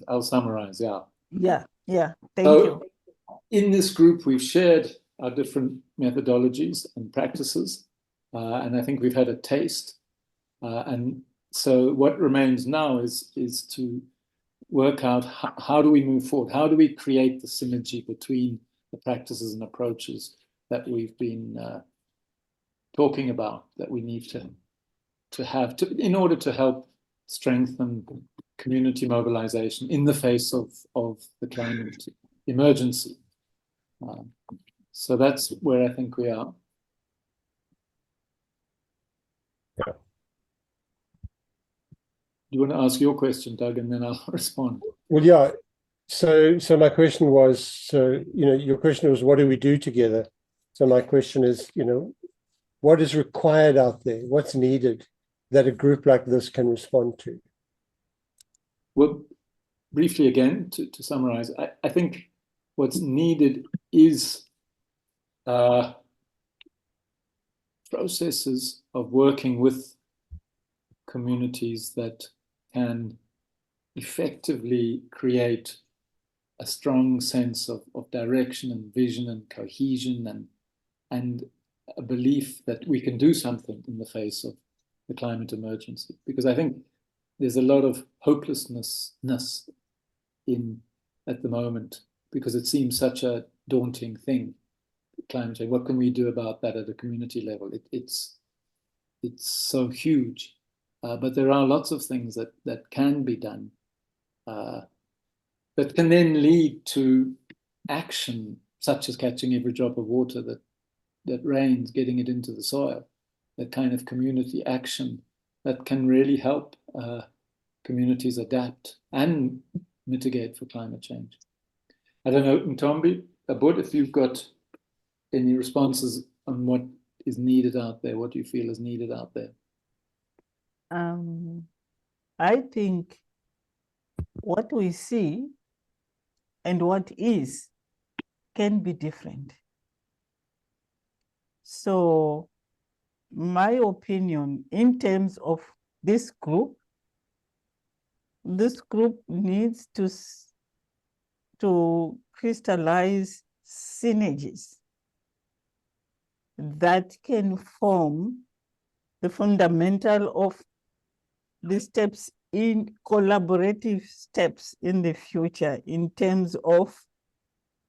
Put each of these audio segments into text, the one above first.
I'll summarize, yeah. Yeah, thank you. In this group, we've shared our different methodologies and practices, and I think we've had a taste. And so what remains now is to work out how do we move forward? How do we create the synergy between the practices and approaches that we've been talking about, that we need to have in order to help strengthen community mobilization in the face of the climate emergency. So that's where I think we are. Yeah. Do you want to ask your question, Doug, and then I'll respond? Well, yeah. So my question was, your question was, what do we do together? So my question is, what is required out there? What's needed that a group like this can respond to? Well, briefly again, to summarize, I think what's needed is processes of working with communities that can effectively create a strong sense of direction and vision and cohesion and a belief that we can do something in the face of the climate emergency. Because I think there's a lot of hopelessness at the moment, because it seems such a daunting thing, climate change. What can we do about that at a community level? It's so huge, but there are lots of things that can be done that can then lead to action, such as catching every drop of water that rains, getting it into the soil, that kind of community action that can really help communities adapt and mitigate for climate change. I don't know, Ntombi, Abud, if you've got any responses on what is needed out there, what do you feel is needed out there? I think what we see and what is can be different. So my opinion in terms of this group needs to crystallize synergies that can form the fundamental of the steps in collaborative steps in the future in terms of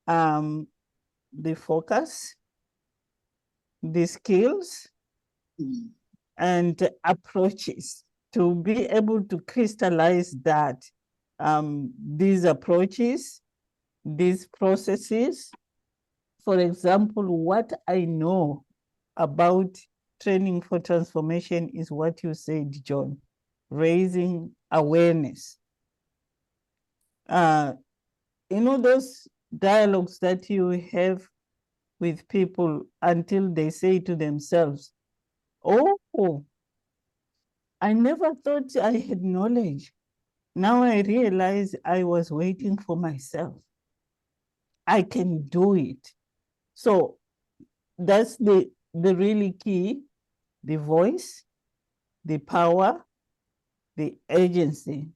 the focus, the skills, and approaches to be able to crystallize that these approaches, these processes. For example, what I know about training for transformation is what you said, John, raising awareness. Those dialogues that you have with people until they say to themselves, oh, I never thought I had knowledge. Now I realize I was waiting for myself. I can do it. So that's the really key, the voice, the power, the agency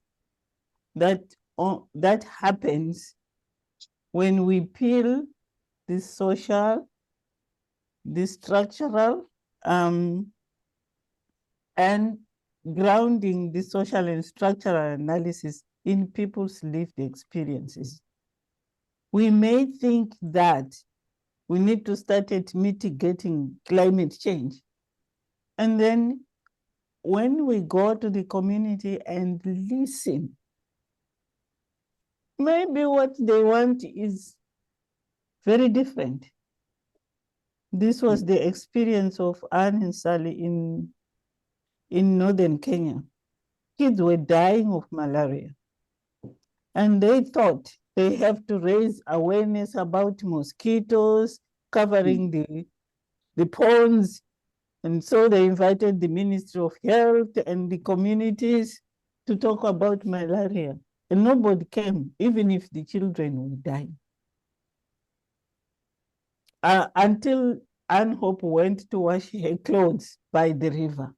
that happens when we peel the social, the structural, and grounding the social and structural analysis in people's lived experiences. We may think that we need to start at mitigating climate change. And then when we go to the community and listen, maybe what they want is very different. This was the experience of Anne and Sally in northern Kenya. Kids were dying of malaria. And they thought they have to raise awareness about mosquitoes, covering the ponds. And so they invited the Ministry of Health and the communities to talk about malaria. And nobody came, even if the children were dying. Until Anne Hope went to wash her clothes by the river.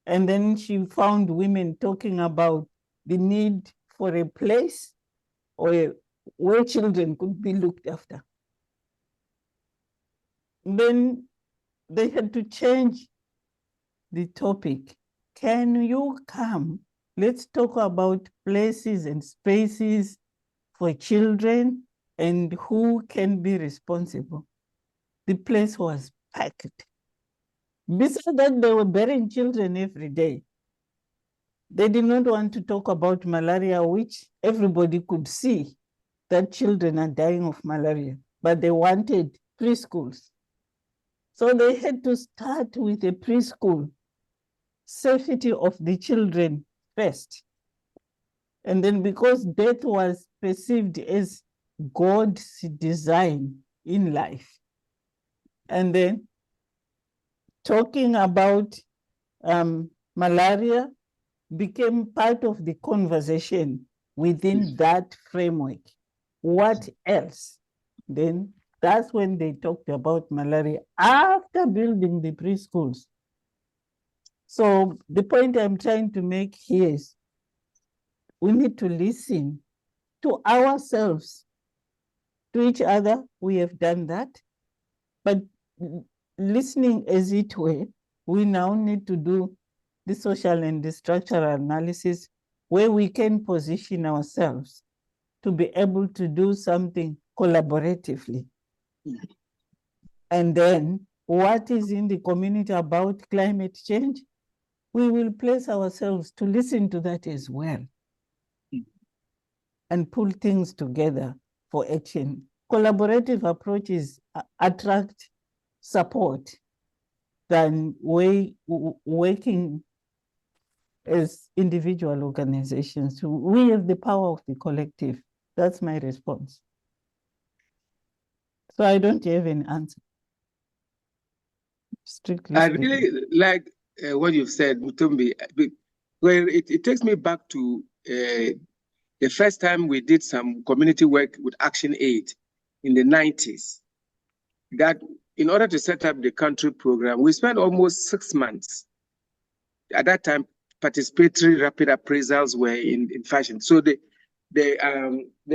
And then she found women talking about the need for a place where children could be looked after. Then they had to change the topic. Can you come? Let's talk about places and spaces for children and who can be responsible. The place was packed. Besides that, they were burying children every day. They did not want to talk about malaria, which everybody could see that children are dying of malaria, but they wanted preschools. So they had to start with a preschool, safety of the children first. And then because death was perceived as God's design in life. And then talking about malaria became part of the conversation within that framework. What else? Then that's when they talked about malaria after building the preschools. So the point I'm trying to make here is we need to listen to ourselves, to each other. We have done that. But listening as it were, we now need to do the social and the structural analysis where we can position ourselves to be able to do something collaboratively. And then what is in the community about climate change, we will place ourselves to listen to that as well and pull things together for action. Collaborative approaches attract support than working as individual organizations. We have the power of the collective. That's my response. So I don't have an answer. Strictly I speaking. really like what you've said, Mutumbi. Well, it takes me back to the first time we did some community work with Action Aid in the 90s. That in order to set up the country program, we spent almost 6 months. At that time, participatory rapid appraisals were in fashion. So the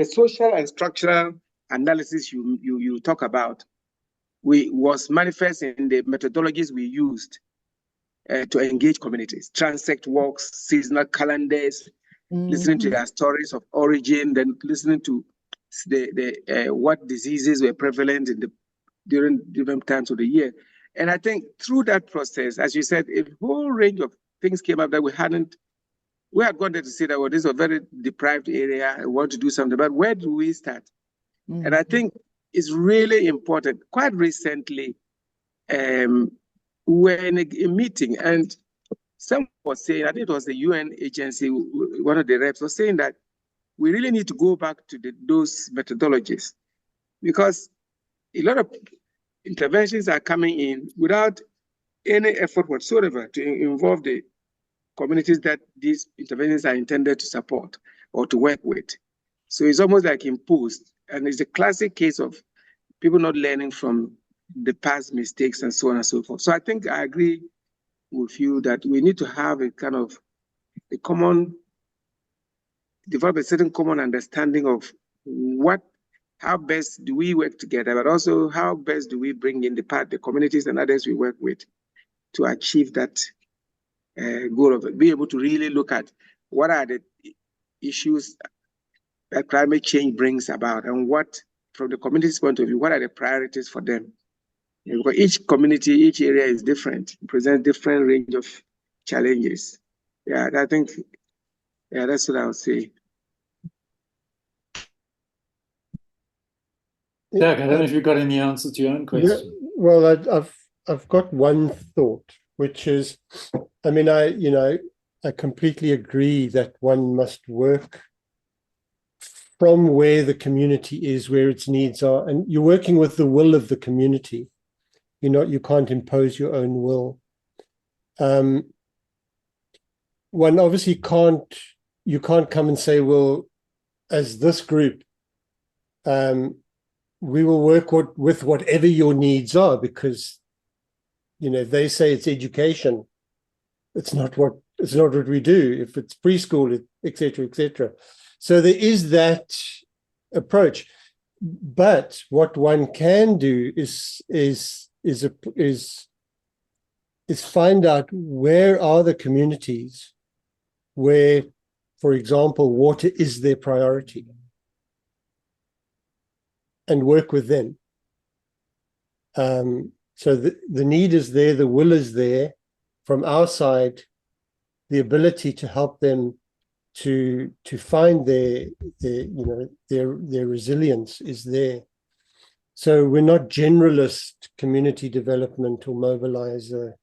social and structural analysis you talk about was manifest in the methodologies we used to engage communities, transect walks, seasonal calendars, listening to their stories of origin, then listening to what diseases were prevalent during different times of the year. And I think through that process, as you said, a whole range of things came up that we had gone there to say that, well, this is a very deprived area, I want to do something, but where do we start? And I think it's really important. Quite recently, we were in a meeting, and someone was saying, I think it was the UN agency, one of the reps was saying that we really need to go back to those methodologies, because a lot of interventions are coming in without any effort whatsoever to involve the communities that these interventions are intended to support or to work with. So it's almost like imposed. And it's a classic case of people not learning from the past mistakes and so on and so forth. So I think I agree with you that we need to have a kind of develop a certain common understanding of how best do we work together, but also how best do we bring in the communities and others we work with to achieve that goal of it, be able to really look at what are the issues that climate change brings about, and what, from the community's point of view, what are the priorities for them? Because each community, each area is different, presents different range of challenges. Yeah, I think, that's what I would say. Doug, I don't know if you've got any answer to your own question. Yeah, well, I've got one thought, which is, I mean, I completely agree that one must work from where the community is, where its needs are, and you're working with the will of the community. You can't impose your own will. One obviously you can't come and say, well, as this group, we will work with whatever your needs are, because, if they say it's education, it's not what we do. If it's preschool, et cetera, et cetera. So there is that approach. But what one can do is find out where are the communities where, for example, water is their priority, and work with them. So the need is there, the will is there. From our side, the ability to help them to find their resilience is there. So we're not generalist community development or mobilizer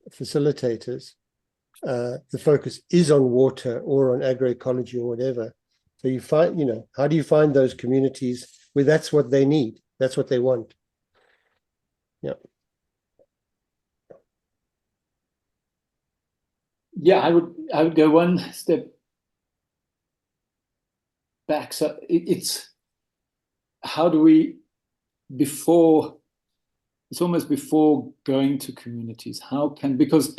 facilitators. The focus is on water or on agroecology or whatever. So you find, how do you find those communities where that's what they need, that's what they want? Yeah. Yeah, I would go one step back. So it's how do we, it's almost before going to communities, because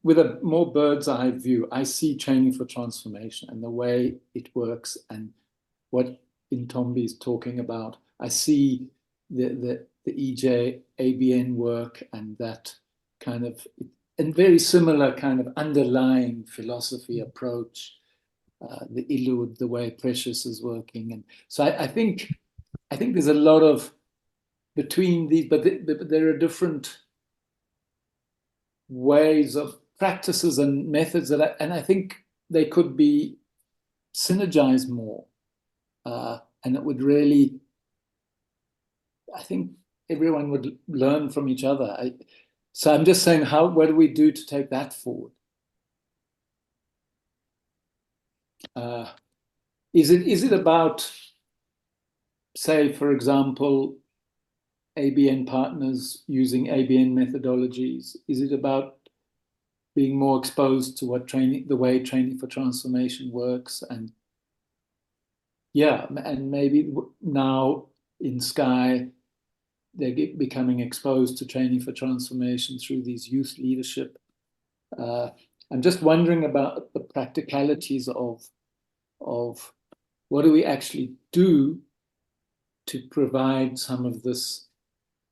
with a more bird's eye view, I see training for transformation and the way it works and what Intombi is talking about. I see the EJ ABN work and that kind of, and very similar kind of underlying philosophy approach, the Ilud, the way Precious is working. And so I think there's a lot of between these, but there are different ways of practices and methods and I think they could be synergized more. And it would really, I think everyone would learn from each other. So I'm just saying, what do we do to take that forward? Is it about, say, for example, ABN partners using ABN methodologies? Is it about being more exposed to the way training for transformation works? And yeah, and maybe now in Sky, they're becoming exposed to training for transformation through these youth leadership. I'm just wondering about the practicalities of what do we actually do to provide some of this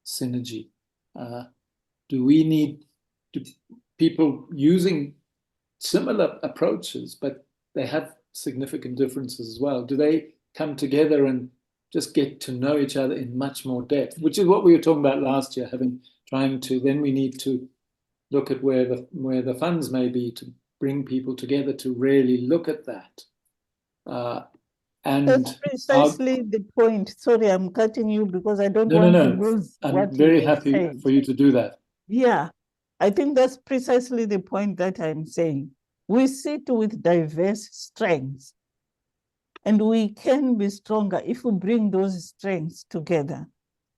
synergy? Do we need people using similar approaches, but they have significant differences as well? Do they come together and just get to know each other in much more depth, which is what we were talking about last year, then we need to look at where the funds may be to bring people together to really look at that. And that's precisely the point. Sorry, I'm cutting you because I don't want to lose I'm what very you happy said. for you to do that. Yeah, I think that's precisely the point that I'm saying. We sit with diverse strengths, and we can be stronger if we bring those strengths together.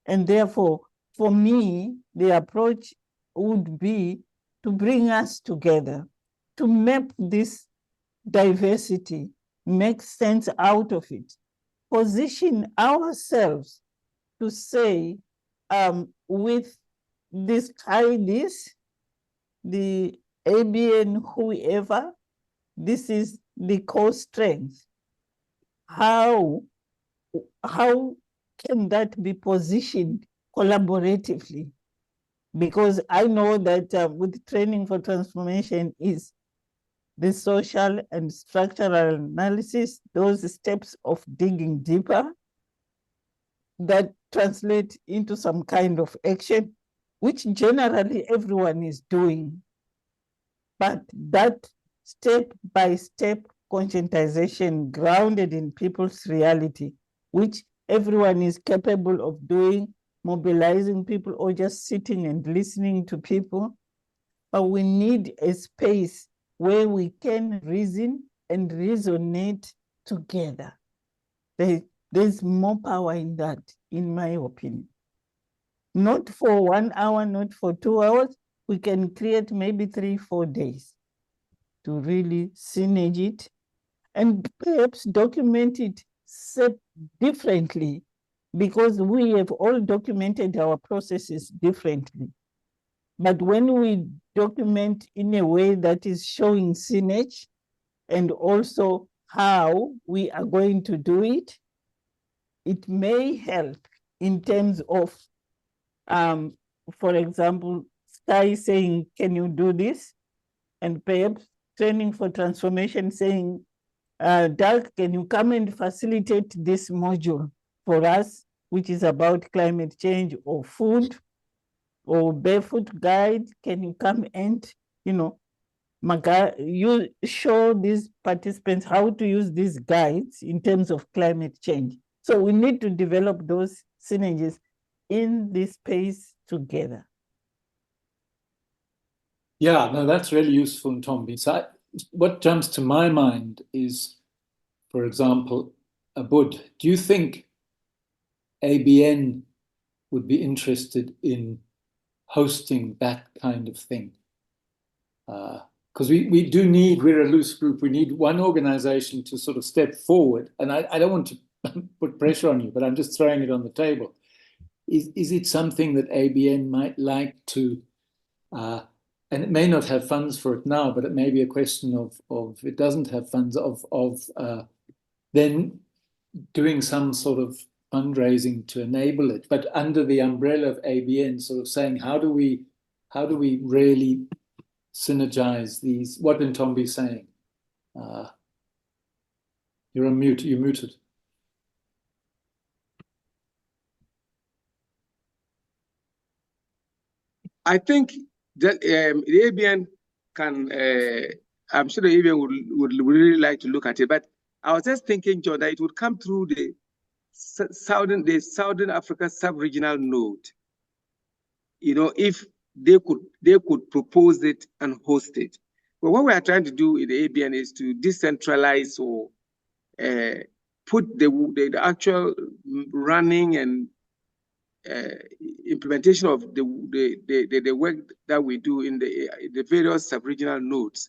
And therefore, for me, the approach would be to bring us together, to map this diversity, make sense out of it, position ourselves to say, with this kindness, the ABN, whoever, this is the core strength. How can that be positioned collaboratively? Because I know that with training for transformation is the social and structural analysis, those steps of digging deeper that translate into some kind of action, which generally everyone is doing. But that step-by-step conscientization grounded in people's reality, which everyone is capable of doing, mobilizing people or just sitting and listening to people. But we need a space where we can reason and resonate together. There's more power in that, in my opinion. Not for 1 hour, not for 2 hours. We can create maybe 3-4 days to really synergize it and perhaps document it differently, because we have all documented our processes differently. But when we document in a way that is showing synergy and also how we are going to do it. It may help in terms of, for example, Sky saying, can you do this? And perhaps Training for Transformation saying, Doug, can you come and facilitate this module for us, which is about climate change or food or barefoot guide? Can you come and, you show these participants how to use these guides in terms of climate change? So we need to develop those synergies in this space together. Yeah, no, that's really useful, Tombi. So what jumps to my mind is, for example, Abud, do you think ABN would be interested in hosting that kind of thing? Because we do need, we're a loose group, we need one organization to sort of step forward. And I don't want to put pressure on you, but I'm just throwing it on the table. Is it something that ABN might like to, and it may not have funds for it now, but it may be a question of it doesn't have funds, of then doing some sort of fundraising to enable it, but under the umbrella of ABN, sort of saying, how do we really synergize these? What Ntombi is saying. You're on mute. You're muted. I think that the ABN can, I'm sure the ABN would really like to look at it, but I was just thinking, John, that it would come through the Southern Africa sub-regional node. If they could propose it and host it. But what we are trying to do in the ABN is to decentralize or put the actual running and implementation of the work that we do in the various sub-regional nodes.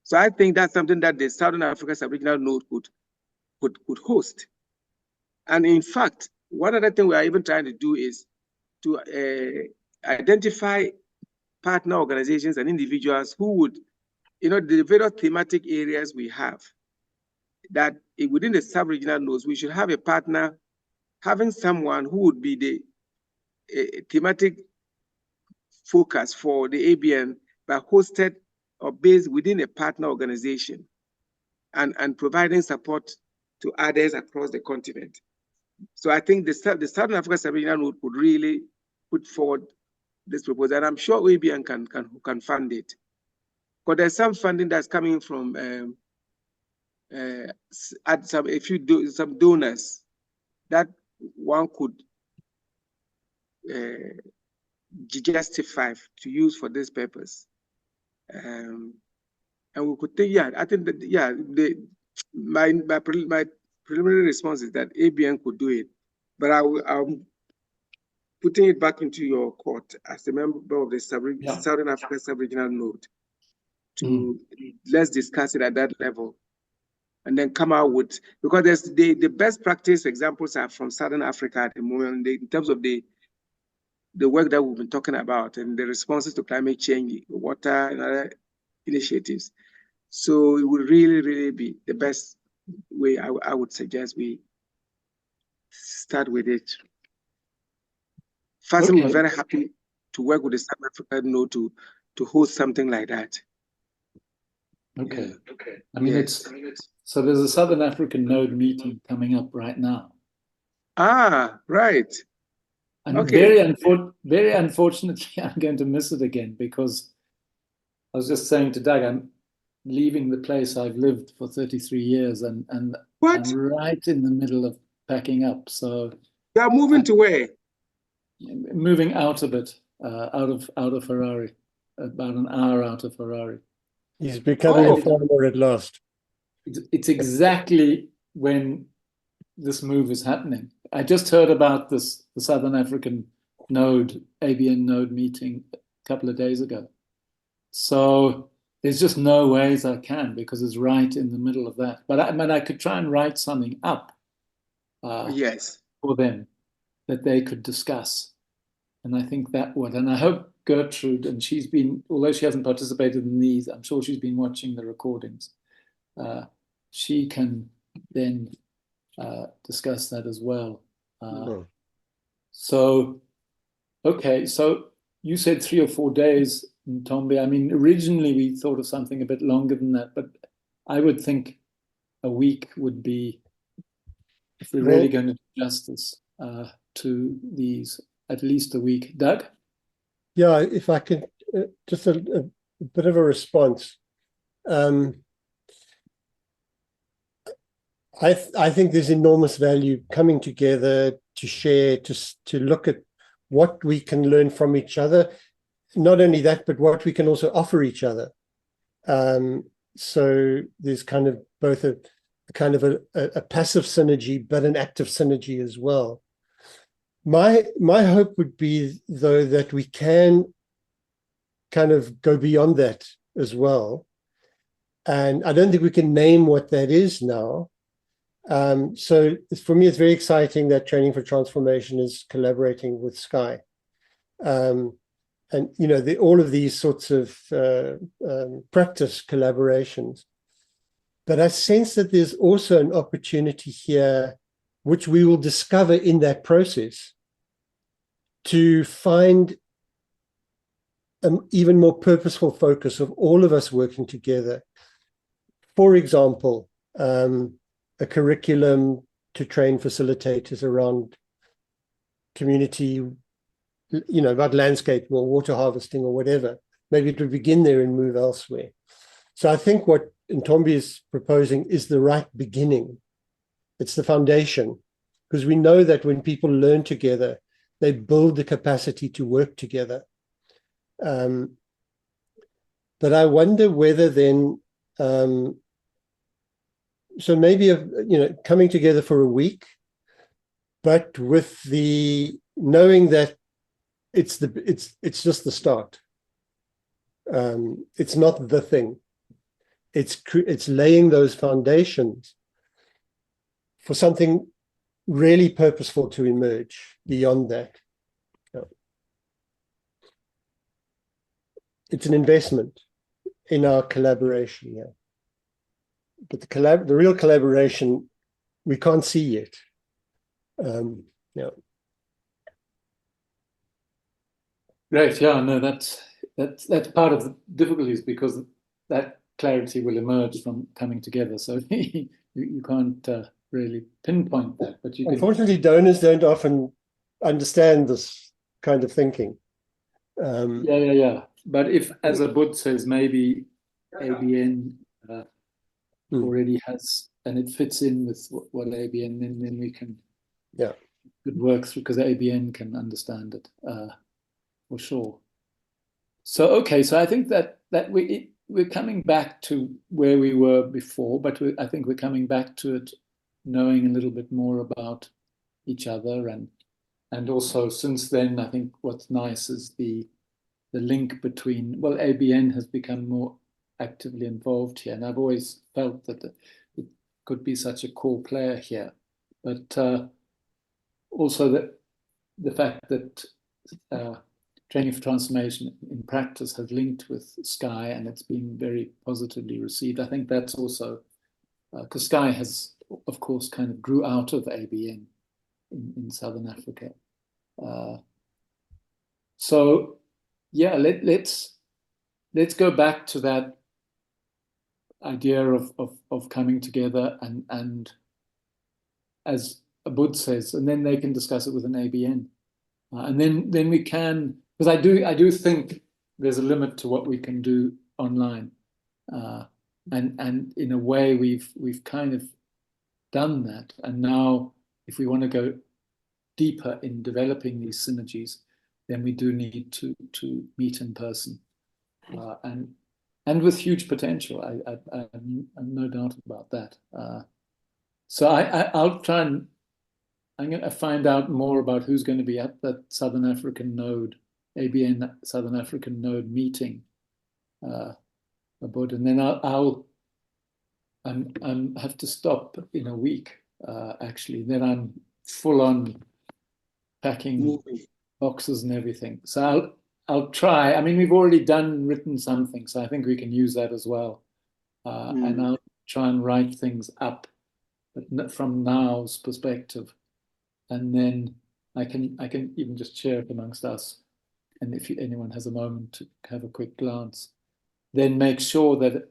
So I think that's something that the Southern Africa sub-regional node could host. And in fact, one other thing we are even trying to do is to identify partner organizations and individuals who would, the various thematic areas we have, that within the sub-regional nodes, we should have a partner, having someone who would be the thematic focus for the ABN, but hosted or based within a partner organization and providing support to others across the continent. So I think the Southern Africa sub-regional node could really put forward this proposal, and I'm sure ABN can fund it. But there's some funding that's coming from some donors that one could justify to use for this purpose. And we could think, I think that, my preliminary response is that ABN could do it, but I'm putting it back into your court as a member of the Southern Africa sub-regional node to let's discuss it at that level and then come out with, because there's the best practice examples are from Southern Africa at the moment in terms of the work that we've been talking about and the responses to climate change, water and other initiatives. So it would really, really be the best way I would suggest we start with it. First, we're very happy to work with the South African node to host something like that. Okay. I mean, so there's a Southern African node meeting coming up right now. Ah, right. And very unfortunately, I'm going to miss it again, because I was just saying to Doug, I'm leaving the place I've lived for 33 years and I'm right in the middle of packing up. So you are moving to where? Moving out a bit, out of Harare, about an hour out of Harare. He's becoming a farmer at last. It's exactly when this move is happening. I just heard about the Southern African node, ABN node meeting a couple of days ago. So there's just no ways I can, because it's right in the middle of that. But I could try and write something up for them that they could discuss. And I think that would, and I hope Gertrude, and she's been, although she hasn't participated in these, I'm sure she's been watching the recordings. she can then discuss that as well. Mm. So, okay, so you said 3 or 4 days in Tombe. I mean, originally we thought of something a bit longer than that, but I would think a week would be, if we're really going to do justice to these, at least a week. Doug? Yeah, if I could, just a bit of a response. I think there's enormous value coming together to share, to look at what we can learn from each other. Not only that, but what we can also offer each other. So there's kind of both a passive synergy, but an active synergy as well. My hope would be, though, that we can kind of go beyond that as well. And I don't think we can name what that is now. So for me, it's very exciting that Training for Transformation is collaborating with Sky. And, you know, all of these sorts of practice collaborations. But I sense that there's also an opportunity here, which we will discover in that process, to find an even more purposeful focus of all of us working together. For example, a curriculum to train facilitators around community, you know, about landscape or water harvesting or whatever. Maybe it would begin there and move elsewhere. So I think what Ntombi is proposing is the right beginning. It's the foundation, because we know that when people learn together, they build the capacity to work together. But I wonder whether then, so maybe, you know, coming together for a week, but with the knowing that it's just the start. It's not the thing. It's laying those foundations for something really purposeful to emerge beyond that. It's an investment in our collaboration, yeah. But the real collaboration we can't see yet. Yeah. Great. Yeah. No, that's part of the difficulties, because that clarity will emerge from coming together. So you can't really pinpoint that, but you can. Unfortunately, donors don't often understand this kind of thinking. Yeah. But if, as Abud says, maybe ABN already has, and it fits in with what ABN, then we can it works, because ABN can understand it for sure. So okay, so I think that we're coming back to where we were before, but I think we're coming back to it knowing a little bit more about each other, and also since then, I think what's nice is the link between, well, ABN has become more actively involved here, and I've always felt that it could be such a core player here, but also that the fact that Training for Transformation in practice has linked with Sky, and it's been very positively received. I think that's also because Sky has, of course, kind of grew out of ABN in Southern Africa. So yeah, let's go back to that idea of coming together, and as Abud says, and then they can discuss it with an ABN, and then we can, because I do think there's a limit to what we can do online, and in a way we've kind of done that, and now if we want to go deeper in developing these synergies, then we do need to meet in person, and with huge potential. I'm no doubt about that. So I'll try and I'm going to find out more about who's going to be at that Southern African Node, ABN Southern African Node meeting, Abud, and then I'll have to stop in a week, actually. Then I'm full on packing boxes and everything. So I'll try. I mean, we've already written something, so I think we can use that as well. And try and write things up, but from now's perspective, and then I can even just share it amongst us, and if anyone has a moment to have a quick glance, then make sure that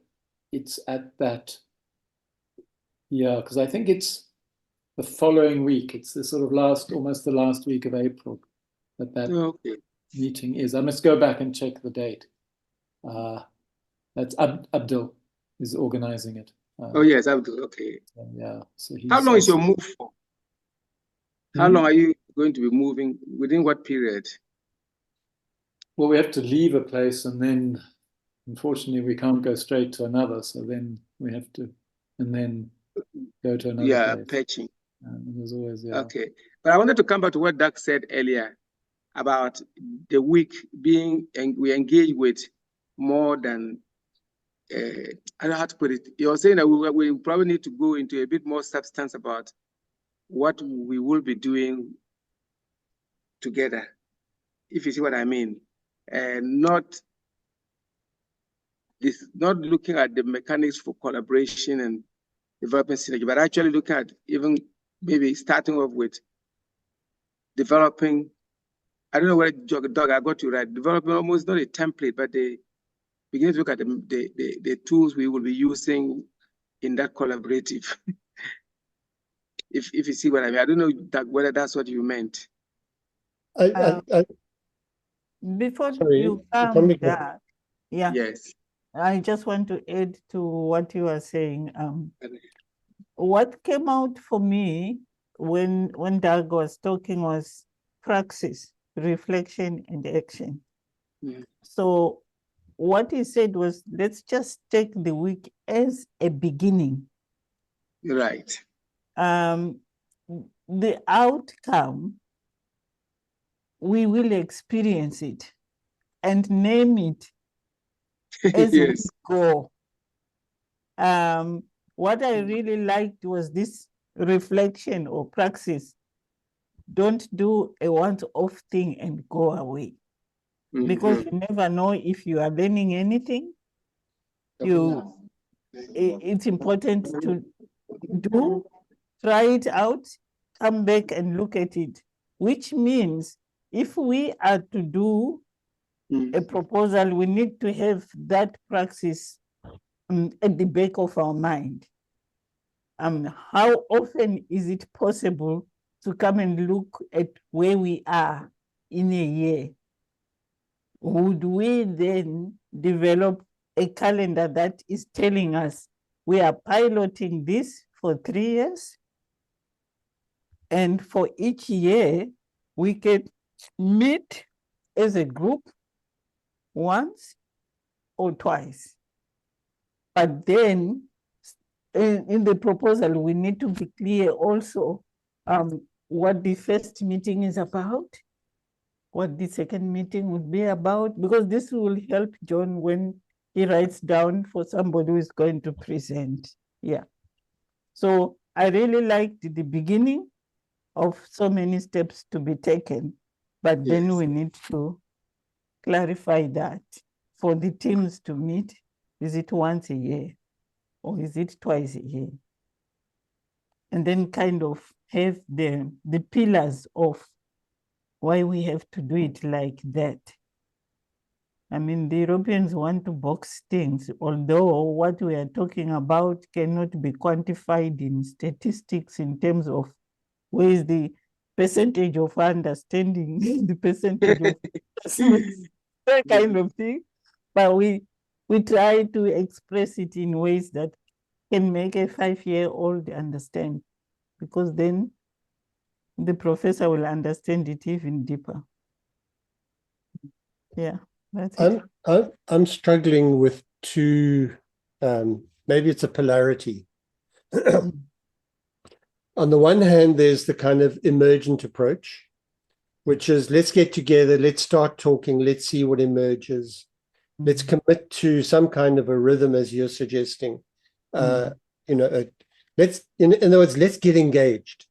it's at that, because I think it's the following week. It's the sort of almost the last week of April that Okay. meeting is. I must go back and check the date. That's Abdul is organizing it. Oh yes, okay. Yeah. So How long is your move for? How long are you going to be moving? Within what period? Well, we have to leave a place, and then unfortunately we can't go straight to another. So then we have to, and then go to another place. Patching. And there's always Okay, but I wanted to come back to what Doug said earlier about the week being, and we engage with more than. I don't know how to put it. You're saying that we probably need to go into a bit more substance about what we will be doing together, if you see what I mean, and not looking at the mechanics for collaboration and developing synergy, but actually looking at even maybe starting off with developing. I don't know where Doug, I got you right. Developing almost not a template, but they begin to look at the tools we will be using in that collaborative. if you see what I mean. I don't know, Doug, whether that's what you meant. Before Sorry, you come back, Yes. I just want to add to what you are saying. What came out for me when Doug was talking was praxis, reflection, and action. So what he said was, let's just take the week as a beginning. Right. The outcome, we will experience it and name it as we go. What I really liked was this reflection or praxis. Don't do a once-off thing and go away. Because you never know if you are learning anything. It's important to do, try it out, come back and look at it, which means if we are to do a proposal, we need to have that praxis at the back of our mind. How often is it possible to come and look at where we are in a year? Would we then develop a calendar that is telling us we are piloting this for 3 years? And for each year, we can meet as a group once or twice. But then in the proposal, we need to be clear also what the first meeting is about, what the second meeting would be about, because this will help John when he writes down for somebody who is going to present. Yeah. So I really liked the beginning of so many steps to be taken, but then we need to clarify that for the teams to meet. Is it once a year or is it twice a year? And then kind of have the pillars of why we have to do it like that. I mean, the Europeans want to box things, although what we are talking about cannot be quantified in statistics in terms of where is the percentage of understanding, the percentage of that kind of thing. But we try to express it in ways that can make a 5-year-old understand, because then the professor will understand it even deeper. Yeah, that's it. I'm struggling with two, maybe it's a polarity. On the one hand, there's the kind of emergent approach, which is let's get together, let's start talking, let's see what emerges. Let's commit to some kind of a rhythm, as you're suggesting. Let's, in other words, let's get engaged,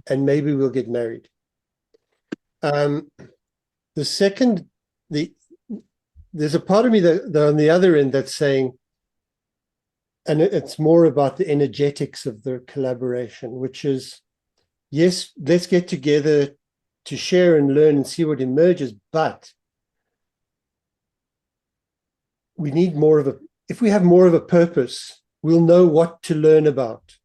and maybe we'll get married. The second, there's a part of me that on the other end that's saying, it's more about the energetics of the collaboration, which is, yes, let's get together to share and learn and see what emerges, but we need more of if we have more of a purpose, we'll know what to learn about.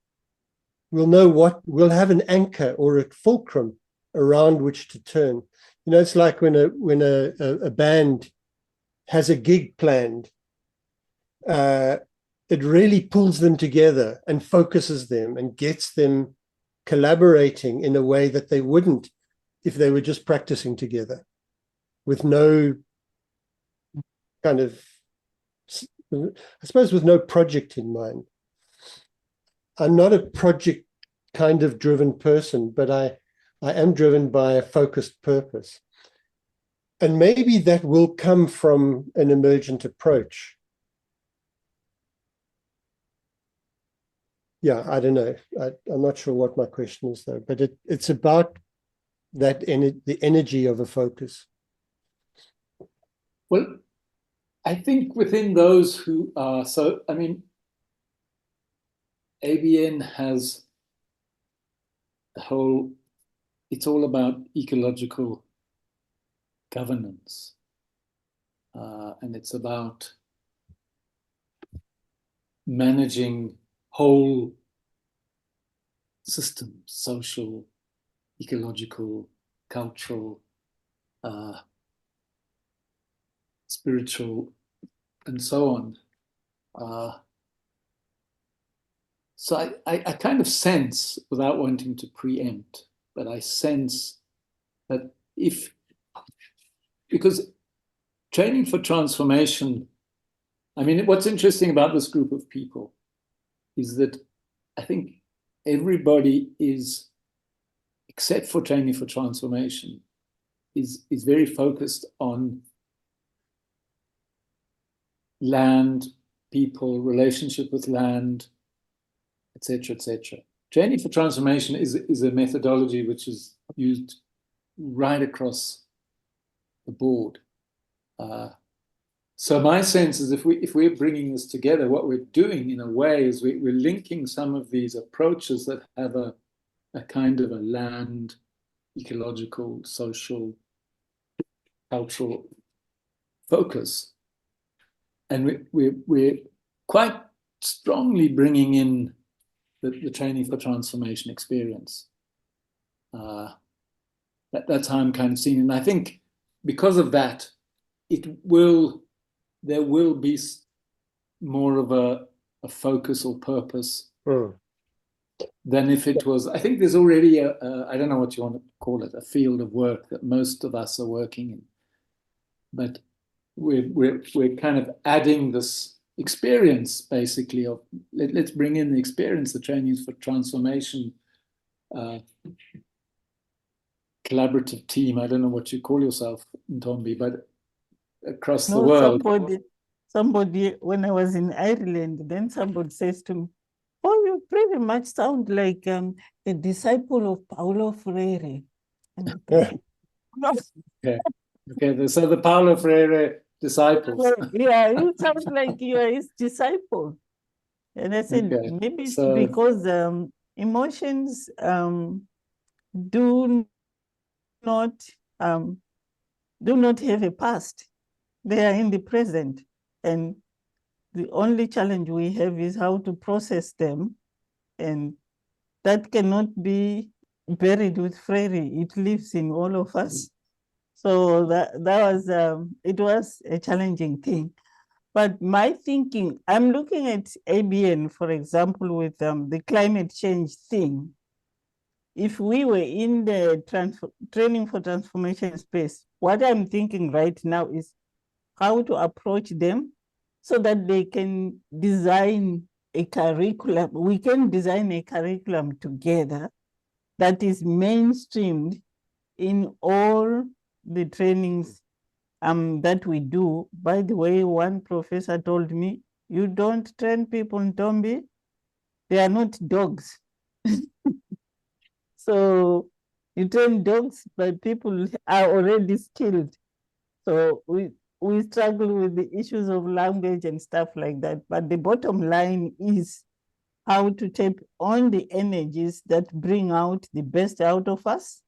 We'll have an anchor or a fulcrum around which to turn. You know, it's like when a band has a gig planned, it really pulls them together and focuses them and gets them collaborating in a way that they wouldn't if they were just practicing together with no kind of, I suppose, with no project in mind. I'm not a project kind of driven person, but I am driven by a focused purpose. And maybe that will come from an emergent approach. Yeah, I don't know. I'm not sure what my question is, though, but it's about that the energy of a focus. Well, I think within those who are, so, I mean, ABN has the whole, it's all about ecological governance. And it's about managing whole systems, social, ecological, cultural, spiritual, and so on. So I kind of sense, without wanting to preempt, but I sense that because training for transformation, I mean, what's interesting about this group of people is that I think everybody is, except for training for transformation, is very focused on land, people, relationship with land, etc., etc. Training for transformation is a methodology which is used right across the board. So my sense is if we're bringing this together, what we're doing in a way is we're linking some of these approaches that have a kind of a land, ecological, social, cultural focus. And we're quite strongly bringing in the training for transformation experience. That's how I'm kind of seeing it. And I think because of that, there will be more of a focus or purpose than if it was. I think there's already I don't know what you want to call it, a field of work that most of us are working in. But we're kind of adding this experience, basically, of let's bring in the experience, the trainings for transformation, collaborative team. I don't know what you call yourself, Ntombi, but across the world. Somebody, when I was in Ireland, then somebody says to me, "Oh, you pretty much sound like a disciple of Paulo Freire." Okay, so the Paulo Freire disciples. Yeah, you sound like you are his disciple. And I said, maybe it's because emotions do not have a past. They are in the present. And the only challenge we have is how to process them. And that cannot be buried with Freire. It lives in all of us. So that was, it was a challenging thing. But my thinking, I'm looking at ABN, for example, with the climate change thing. If we were in the training for transformation space, what I'm thinking right now is how to approach them so that they can design a curriculum. We can design a curriculum together that is mainstreamed in all the trainings that we do. By the way, one professor told me, "You don't train people in Ntombi, they are not dogs." So you train dogs, but people are already skilled. So we struggle with the issues of language and stuff like that. But the bottom line is how to tap on the energies that bring out the best out of us,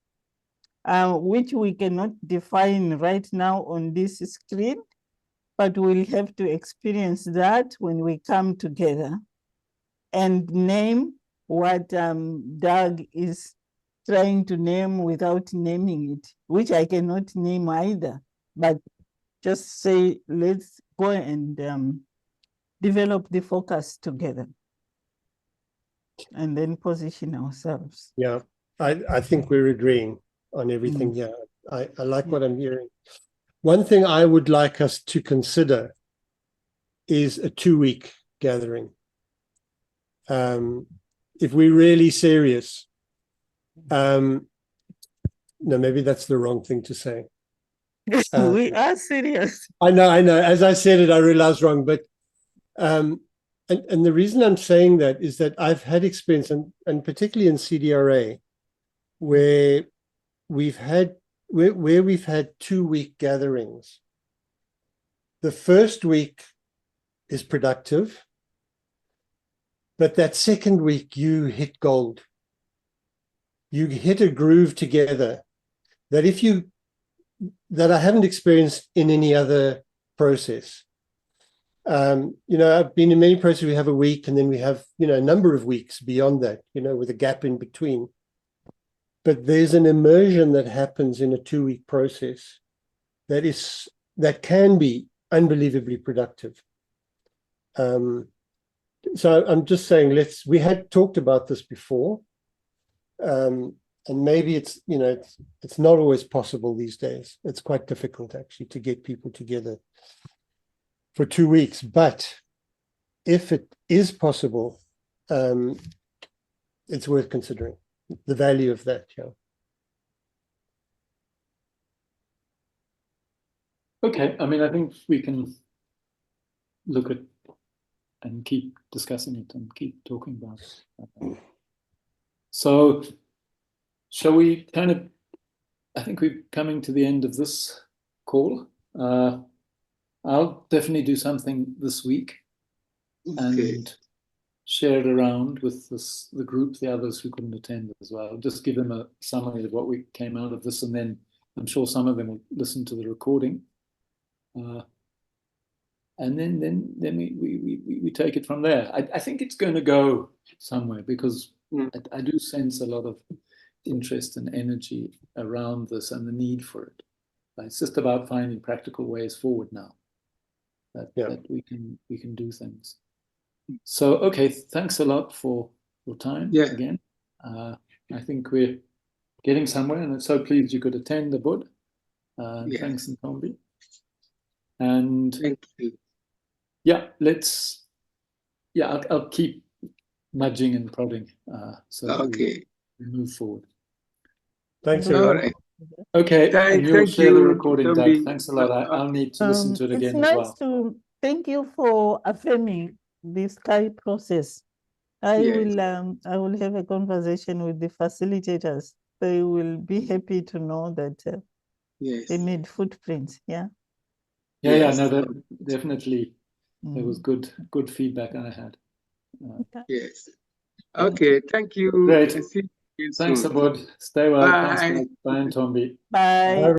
which we cannot define right now on this screen, but we'll have to experience that when we come together and name what Doug is trying to name without naming it, which I cannot name either, but just say, let's go and develop the focus together and then position ourselves. Yeah, I think we're agreeing on everything here. I like what I'm hearing. One thing I would like us to consider is a 2-week gathering. If we're really serious, no, maybe that's the wrong thing to say. We are serious. I know. As I said it, I realized wrong. But and the reason I'm saying that is that I've had experience, and particularly in CDRA, where we've had 2-week gatherings. The first week is productive, but that second week you hit gold. You hit a groove together that I haven't experienced in any other process. I've been in many processes, we have a week and then we have, a number of weeks beyond that, with a gap in between. But there's an immersion that happens in a 2-week process that can be unbelievably productive. So I'm just saying, we had talked about this before. And maybe it's not always possible these days. It's quite difficult actually to get people together for 2 weeks. But if it is possible, it's worth considering the value of that. Yeah. Okay, I think we can look at and keep discussing it and keep talking about it. So shall we I think we're coming to the end of this call. I'll definitely do something this week and share it around with the group, the others who couldn't attend as well. Just give them a summary of what we came out of this, and then I'm sure some of them will listen to the recording. And then we take it from there. I think it's going to go somewhere because I do sense a lot of interest and energy around this and the need for it. It's just about finding practical ways forward now that we can do things. So, okay, thanks a lot for your time again. I think we're getting somewhere, and I'm so pleased you could attend the Bud. Thanks, Ntombi. And thank you. I'll keep nudging and prodding so that we move forward. Thanks, everyone. All right. Okay, and you'll share the recording, Ntombi. Doug. Thanks a lot. I'll need to listen to it again as well. It's nice thank you for affirming the Sky process. I will have a conversation with the facilitators. They will be happy to know that they made footprints. No, that definitely there was good feedback I had. Yes. Okay, thank you. Great. See you Thanks, soon. Abud. Stay well. Bye. Thanks, Bye, Ntombi. Bye.